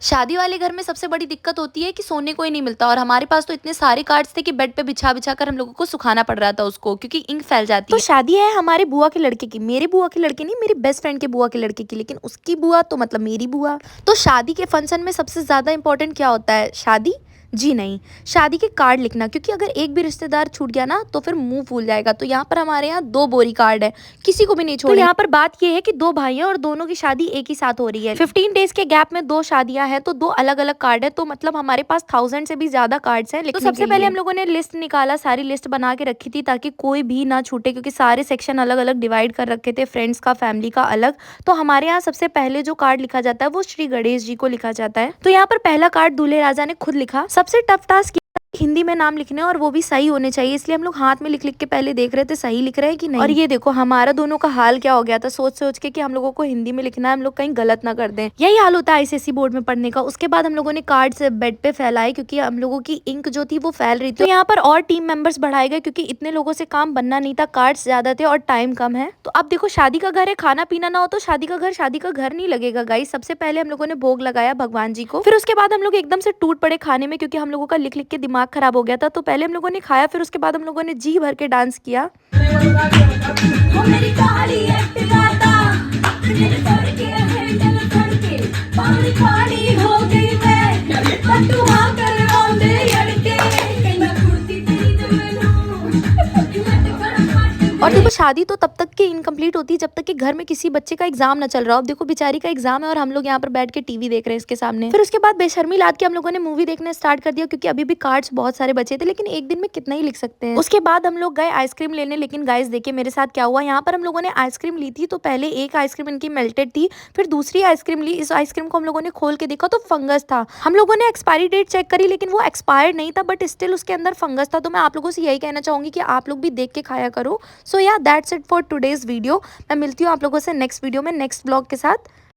शादी वाले घर में सबसे बड़ी दिक्कत होती है कि सोने को ही नहीं मिलता और हमारे पास तो इतने सारे कार्ड्स थे कि बेड पे बिछा-बिछा कर हम लोगों को सुखाना पड़ रहा था उसको क्योंकि इंक फैल जाती तो है। शादी है हमारे बुआ के लड़के की, मेरे बुआ के लड़के नहीं, मेरी बेस्ट फ्रेंड के बुआ के लड़के की, लेकिन उसकी बुआ तो मतलब मेरी बुआ। तो शादी के फंक्शन में सबसे ज्यादा इंपॉर्टेंट क्या होता है? शादी? जी नहीं, शादी के कार्ड लिखना, क्योंकि अगर एक भी रिश्तेदार छूट गया ना तो फिर मुंह फूल जाएगा। तो यहाँ पर हमारे यहाँ 2 बोरी कार्ड है, किसी को भी नहीं तो छोड़ेंगे। यहाँ पर बात ये है कि 2 भाई हैं और दोनों की शादी एक ही साथ हो रही है। 15 डेज के गैप में 2 शादियां हैं, तो 2 अलग अलग कार्ड है, तो मतलब हमारे पास 1000 से भी ज्यादा कार्ड्स हैं। तो सबसे पहले हम लोगों ने लिस्ट निकाला, सारी लिस्ट बना के रखी थी ताकि कोई भी ना छूटे, क्योंकि सारे सेक्शन अलग अलग डिवाइड कर रखे थे, फ्रेंड्स का, फैमिली का अलग। तो हमारे यहाँ सबसे पहले जो कार्ड लिखा जाता है वो श्री गणेश जी को लिखा जाता है। तो यहाँ पर पहला कार्ड दूल्हे राजा ने खुद लिखा। सबसे टफ टास्क हिंदी में नाम लिखने, और वो भी सही होने चाहिए, इसलिए हम लोग हाथ में लिख लिख के पहले देख रहे थे सही लिख रहे हैं कि नहीं। और ये देखो हमारा दोनों का हाल क्या हो गया था, सोच सोच के कि हम लोगों को हिंदी में लिखना है, हम लोग कहीं गलत ना कर दें। यही हाल होता है आईसीएसई बोर्ड में पढ़ने का। उसके बाद हम लोगों ने कार्ड्स बेड पे फैलाए, क्योंकि हम लोगों की इंक जो थी वो फैल रही थी। तो यहाँ पर और टीम मेंबर्स बढ़ाए गए, क्योंकि इतने लोगों से काम बनना नहीं था, कार्ड्स ज्यादा थे और टाइम कम है। तो अब देखो शादी का घर है, खाना पीना ना हो तो शादी का घर नहीं लगेगा गाइस। सबसे पहले हम लोगों ने भोग लगाया भगवान जी को, फिर उसके बाद हम लोग एकदम से टूट पड़े खाने में, क्योंकि हम लोगों का लिख लिख के दिमाग खराब हो गया था। तो पहले हम लोगों ने खाया, फिर उसके बाद हम लोगों ने जी भर के डांस किया। और देखो शादी तो तब तक की इनकम्प्लीट होती है जब तक कि घर में किसी बच्चे का एग्जाम ना चल रहा हो। अब देखो बेचारी का एग्जाम है और हम लोग यहाँ पर बैठ के टीवी देख रहे हैं इसके सामने। फिर उसके बाद बेशर्मी लाद के हम लोगों ने मूवी देखना स्टार्ट कर दिया, क्योंकि अभी भी कार्ड्स बहुत सारे बचे थे, लेकिन एक दिन में कितना ही लिख सकते हैं। उसके बाद हम लोग गए आइसक्रीम लेने, लेकिन गाइस देखिए मेरे साथ क्या हुआ। यहाँ पर हम लोगों ने आइसक्रीम ली थी, तो पहले एक आइसक्रीम इनकी मेल्टेड थी, फिर दूसरी आइसक्रीम ली। इस आइसक्रीम को हम लोगों ने खोल के देखा तो फंगस था। हम लोगों ने एक्सपायरी डेट चेक करी, लेकिन वो एक्सपायर्ड नहीं था, बट स्टिल उसके अंदर फंगस था। तो मैं आप लोगों से यही कहना चाहूंगी कि आप लोग भी देख के खाया करो। सो या that's it for today's video. मैं मिलती हूँ आप लोगों से नेक्स्ट वीडियो में, नेक्स्ट ब्लॉग के साथ।